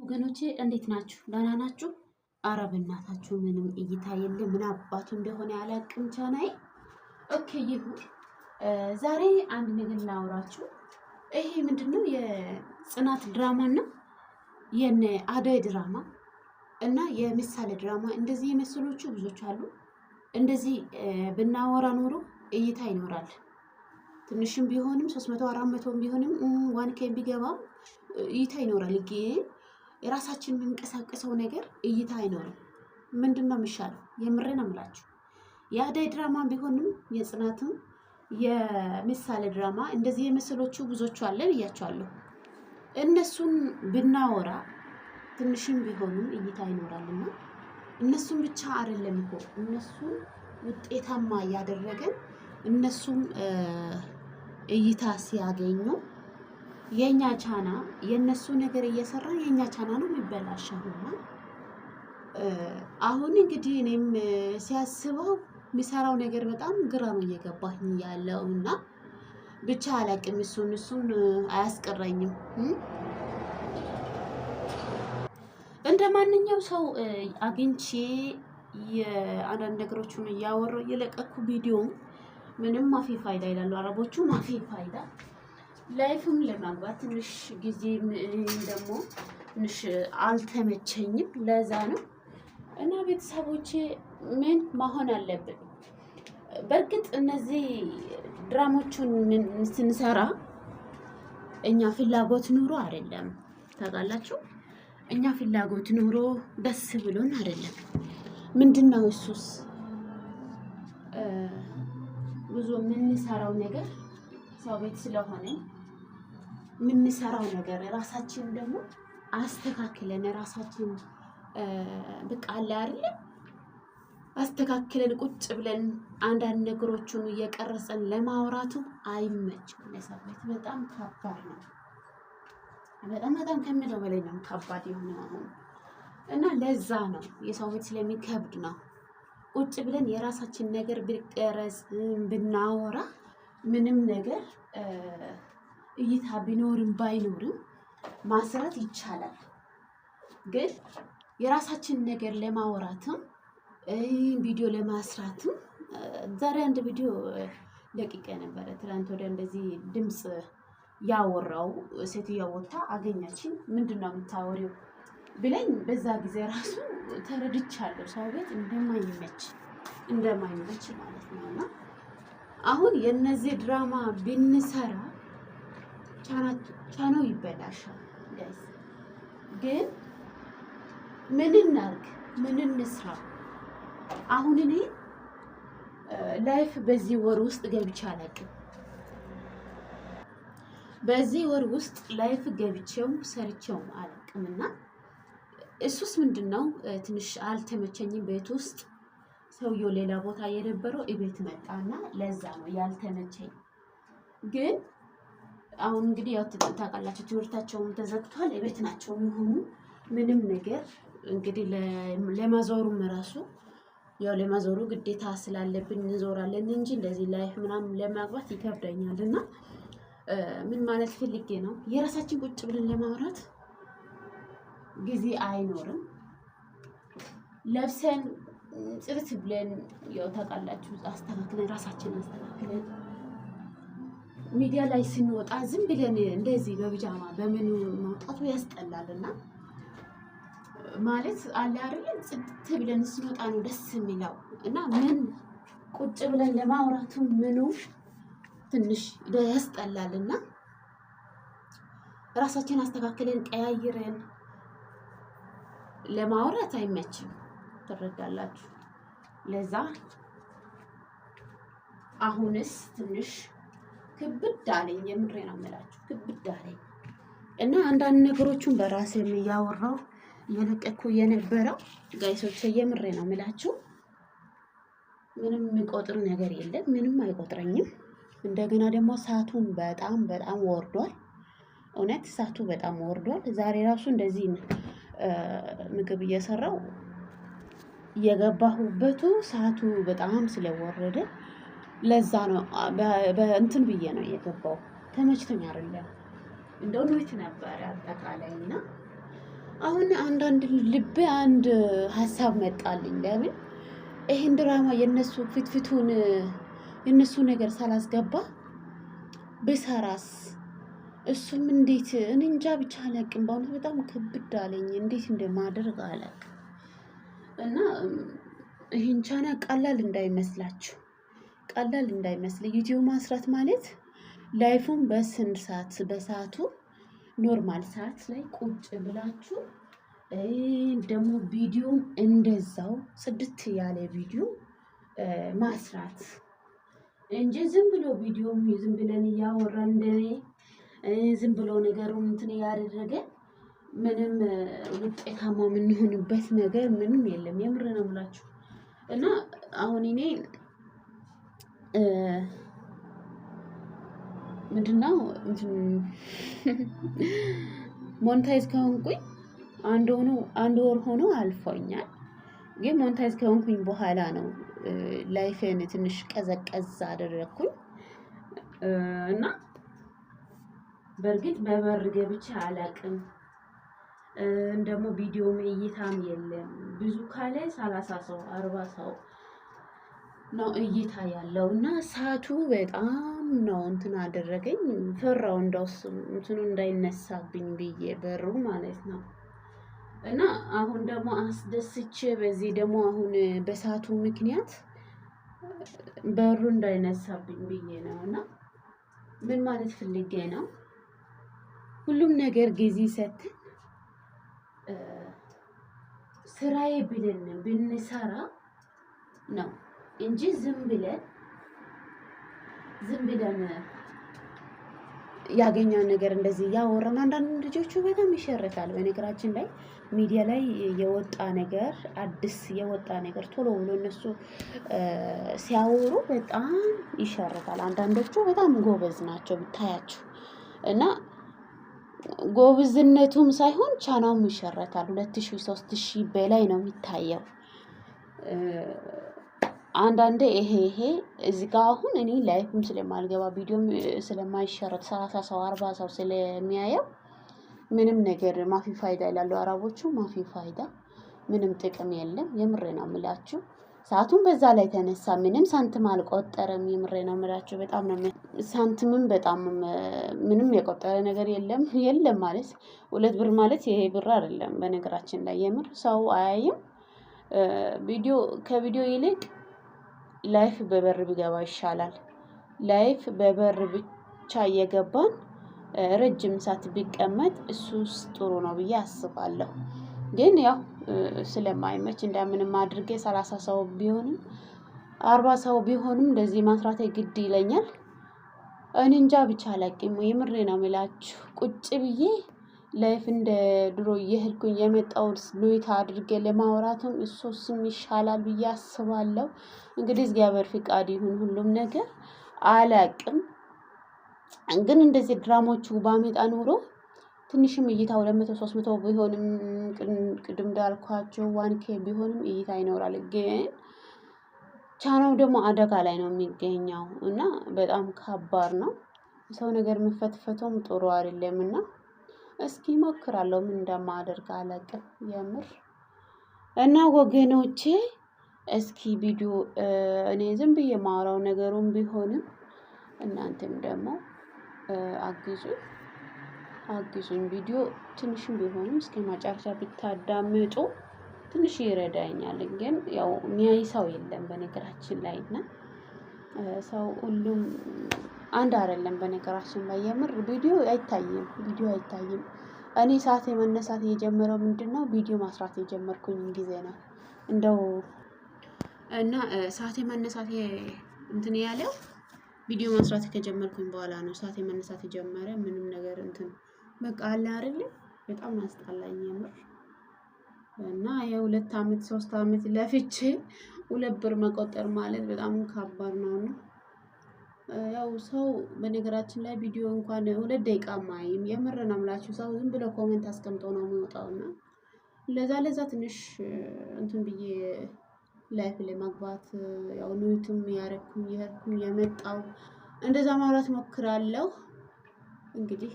ወገኖቼ እንዴት ናችሁ? ደህና ናችሁ? ኧረ በእናታችሁ ምንም እይታ የለ። ምን አባቱ እንደሆነ ያላቅም ቻናይ። ኦኬ ይሁን። ዛሬ አንድ ነገር ላውራችሁ። ይሄ ምንድነው? የጽናት ድራማ እና የነ አደይ ድራማ እና የምሳሌ ድራማ እንደዚህ የመሰሎቹ ብዙዎች አሉ። እንደዚህ ብናወራ ኖሮ እይታ ይኖራል። ትንሽም ቢሆንም 300 400 ቢሆንም ዋን ኬም ቢገባም እይታ ይኖራል። ግን የራሳችን የምንቀሳቀሰው ነገር እይታ አይኖርም። ምንድነው የሚሻለው? የምሬን አምላችሁ የአደይ ድራማ ቢሆንም የጽናትም የምሳሌ ድራማ እንደዚህ የመሰሎቹ ብዙዎቹ አለ ብያቸዋለሁ። እነሱን ብናወራ ትንሽም ቢሆንም እይታ ይኖራልና እነሱም ብቻ አይደለም እኮ እነሱን ውጤታማ ያደረገን እነሱም እይታ ሲያገኙ የኛ ቻና የነሱ ነገር እየሰራ የኛ ቻና ነው የሚበላሸውና አሁን እንግዲህ እኔም ሲያስበው የሚሰራው ነገር በጣም ግራ ነው እየገባኝ ያለውና ብቻ አላቅም። እሱን አያስቀረኝም። እንደ ማንኛው ሰው አግኝቼ የአንዳንድ ነገሮችን እያወራሁ እየለቀኩ ቪዲዮ ምንም ማፊ ፋይዳ ይላሉ አረቦቹ። ማፊ ፋይዳ ላይፍም ለማግባት ትንሽ ጊዜ ደግሞ ትንሽ አልተመቸኝም። ለዛ ነው እና ቤተሰቦቼ ምን መሆን አለብን? በእርግጥ እነዚህ ድራሞቹን ስንሰራ እኛ ፍላጎት ኑሮ አይደለም፣ ታውቃላችሁ። እኛ ፍላጎት ኑሮ ደስ ብሎን አይደለም። ምንድነው እሱስ? ብዙ የምንሰራው ነገር ሰው ቤት ስለሆነ የምንሰራው ነገር ራሳችን ደግሞ አስተካክለን ራሳችን በቃ አለ አይደል አስተካክለን ቁጭ ብለን አንዳንድ ነገሮችን እየቀረጸን ለማውራቱ አይመችም። ለሰው ቤት በጣም ከባድ ነው። በጣም ከሚለው በላይ ነው ከባድ የሆነው እና ለዛ ነው የሰው ቤት ስለሚከብድ ነው ቁጭ ብለን የራሳችን ነገር ቢቀረጽ ብናወራ ምንም ነገር እይታ ቢኖርም ባይኖርም ማስራት ይቻላል። ግን የራሳችን ነገር ለማውራትም ቪዲዮ ለማስራትም ዛሬ አንድ ቪዲዮ ለቅቄ ነበረ። ትናንት ወደ እንደዚህ ድምጽ ያወራው ሴትዮዋ ወጣ አገኛችን። ምንድነው የምታወሪው ብለኝ በዛ ጊዜ ራሱ ተረድቻለሁ። ሰው ቤት እንደማይመች ማለት ነውና አሁን የነዚህ ድራማ ብንሰራ ቻናው ይበላሻል። ጋይስ ግን ምን እናርግ? ምን እንስራ? አሁን እኔ ላይፍ በዚህ ወር ውስጥ ገብቼ አላውቅም። በዚህ ወር ውስጥ ላይፍ ገብቼው ሰርቼው አላውቅምና እሱስ ምንድነው ትንሽ አልተመቸኝም። ቤት ውስጥ ሰውየው ሌላ ቦታ የነበረው እቤት መጣና ለዛ ነው ያልተመቸኝ። ግን አሁን እንግዲህ ያው ታውቃላችሁ ትምህርታቸውም ተዘግቷል። እቤት ናቸው የሚሆኑ ምንም ነገር እንግዲህ ለማዞሩም ራሱ ያው ለማዞሩ ግዴታ ስላለብን እንዞራለን እንጂ እንደዚህ ላይፍ ምናምን ለማግባት ይከብደኛልና ምን ማለት ፈልጌ ነው የራሳችን ቁጭ ብለን ለማውራት ጊዜ አይኖርም። ለብሰን ጽድት ብለን ያው ታውቃላችሁ አስተካክለን ራሳችንን አስተካክለን ሚዲያ ላይ ስንወጣ ዝም ብለን እንደዚህ በቢጃማ በምን መውጣቱ ያስጠላልና ማለት አለ አይደል ጽድት ብለን ስንወጣ ነው ደስ የሚለው እና ምን ቁጭ ብለን ለማውራቱ ምኑ ትንሽ ያስጠላልና ራሳችንን አስተካክለን ቀያይረን ለማውራት አይመችም። ትረዳላችሁ። ለዛ አሁንስ ትንሽ ክብድ አለኝ። የምሬ ነው የምላችሁ ክብድ አለኝ እና አንዳንድ ነገሮችን በራሴም እያወራሁ እየለቀኩ የነበረው ጋይሶች የምሬ ነው የምላችሁ። ምንም የሚቆጥር ነገር የለም። ምንም አይቆጥረኝም። እንደገና ደግሞ ሰዓቱን በጣም ወርዷል። እውነት ሰዓቱ በጣም ወርዷል። ዛሬ ራሱ እንደዚህ ምግብ እየሰራው የገባሁበቱ ሰዓቱ በጣም ስለወረደ ለዛ ነው በእንትን ብዬ ነው የገባው። ተመችቶኝ አይደለም እንደው ነው ነበር አጠቃላይና አሁን ልብ አንድ ሀሳብ መጣልኝ። ለምን ይሄን ድራማ የነሱ ፊትፊቱን የነሱ ነገር ሳላስገባ ብሰራስ? እሱም እንዴት እኔ እንጃ ብቻ አላውቅም። በእውነት በጣም ክብድ አለኝ። እንዴት እንደማደርግ አላውቅም። እና ይሄን ቻናል ቀላል እንዳይመስላችሁ፣ ቀላል እንዳይመስል ዩቲዩብ ማስራት ማለት ላይፉን በስንት ሰዓት በሰዓቱ ኖርማል ሰዓት ላይ ቁጭ ብላችሁ ደግሞ ቪዲዮም እንደዛው ጽድት ያለ ቪዲዮ ማስራት እንጂ ዝም ብሎ ቪዲዮም ዝም ብለን እያወራን እንደኔ ዝም ብሎ ነገሩን እንትን ያደረገ ምንም ውጤታማ የምንሆንበት ነገር ምንም የለም። የምር ነው የምላችሁ። እና አሁን እኔ ምንድነው ሞኔታይዝ ከሆንኩኝ አንድ ወር ሆኖ አልፎኛል። ግን ሞኔታይዝ ከሆንኩኝ በኋላ ነው ላይፌን ትንሽ ቀዘቀዝ አደረኩኝ እና በእርግጥ በበር ገብቼ አላቅም። ደግሞ ቪዲዮም እይታም የለም ብዙ ካለ 30 ሰው 40 ሰው ነው እይታ ያለው እና ሰዓቱ በጣም ነው እንትን አደረገኝ። ፈራው እንደውስ እንትኑ እንዳይነሳብኝ ብዬ በሩ ማለት ነው። እና አሁን ደግሞ አስደስቼ በዚህ ደግሞ አሁን በሰዓቱ ምክንያት በሩ እንዳይነሳብኝ ብዬ ነው። እና ምን ማለት ፈልጌ ነው? ሁሉም ነገር ጊዜ ሰጥተን ስራዬ ብለን ብንሰራ ነው እንጂ ዝም ብለን ያገኘውን ነገር እንደዚህ ያወራን አንዳንድ ልጆቹ በጣም ይሸርታል። በነገራችን ላይ ሚዲያ ላይ የወጣ ነገር አዲስ የወጣ ነገር ቶሎ ብሎ እነሱ ሲያወሩ በጣም ይሸርታል። አንዳንዶቹ በጣም ጎበዝ ናቸው ብታያቸው እና ጎብዝነቱም ሳይሆን ቻናውም ይሸረታል። 2000 3000 በላይ ነው የሚታየው። አንዳንዴ ይሄ እዚህ ጋር አሁን እኔ ላይፍም ስለማልገባ ቪዲዮም ስለማይሸረት 30 ሰው 40 ሰው ስለሚያየው ምንም ነገር ማፊ ፋይዳ ይላሉ አረቦቹ። ማፊ ፋይዳ ምንም ጥቅም የለም። የምሬ ነው የምላችሁ። ሰዓቱን በዛ ላይ ተነሳ ምንም ሳንቲም አልቆጠረም። የምሬ ነው የምላችሁ። በጣም ነው ሳንቲምም በጣም ምንም የቆጠረ ነገር የለም ማለት 2 ብር ማለት ይሄ ብር አይደለም። በነገራችን ላይ የምር ሰው አያይም። ከቪዲዮ ይልቅ ላይፍ በበር ቢገባ ይሻላል። ላይፍ በበር ብቻ እየገባን ረጅም ሰዓት ቢቀመጥ እሱስ ጥሩ ነው ብዬ አስባለሁ። ግን ያው ስለማይመች እንደምንም አድርጌ 30 ሰው ቢሆንም 40 ሰው ቢሆንም እንደዚህ ማስራት ግድ ይለኛል። እኔ እንጃ ብቻ አላውቅም። የምሬ ነው የምላችሁ። ቁጭ ብዬ ላይፍ እንደ ድሮ እየሄድኩኝ የመጣሁት ሉይታ አድርጌ ለማውራትም እሱም ይሻላል ብዬ አስባለሁ። እንግዲህ እግዚአብሔር ፍቃድ ይሁን ሁሉም ነገር አላውቅም። ግን እንደዚህ ድራማዎቹ ባመጣ ኖሮ ትንሽም እይታ 200 300 ቢሆንም ቅድም እንዳልኳቸው 1K ቢሆንም እይታ ይኖራል። ግን ቻናው ደግሞ አደጋ ላይ ነው የሚገኘው እና በጣም ከባድ ነው። ሰው ነገር መፈትፈቱም ጥሩ አይደለምና እስኪ ሞክራለሁ ምን እንደማደርግ አላውቅም የምር። እና ወገኖቼ እስኪ ቪዲዮ እኔ ዝም ብዬ የማወራው ነገሩን ቢሆንም እናንተም ደግሞ አግዙኝ። ቪዲዮ ትንሽም ቢሆንም እስከ መጨረሻ ብታዳምጡ ትንሽ ይረዳኛል። ግን ያው የሚያይ ሰው የለም በነገራችን ላይ እና ሰው ሁሉም አንድ አይደለም። በነገራችን ላይ የምር ቪዲዮ አይታይም። እኔ ሰዓት መነሳት የጀመረው ምንድነው ቪዲዮ ማስራት የጀመርኩኝ ጊዜ ነው እንደው እና ሰዓት መነሳት እንትን ያለው ቪዲዮ ማስራት ከጀመርኩኝ በኋላ ነው። ሰዓት መነሳት የጀመረ ምንም ነገር እንትን በቃ አለ አይደል? በጣም አስጠላኝ የምር። እና የ2 አመት 3 አመት ለፍቼ 2 ብር መቆጠር ማለት በጣም ከባድ ነው። ያው ሰው በነገራችን ላይ ቪዲዮ እንኳን 2 ደቂቃ ማይም የምር ነው የምላችሁ። ሰው ዝም ብሎ ኮሜንት አስቀምጦ ነው የሚወጣውና ለዛ ትንሽ እንትን ብዬ ላይፍ ለማግባት ያው ኑይቱም ያረኩኝ የመጣው እንደዛ ማውራት ሞክራለሁ። እንግዲህ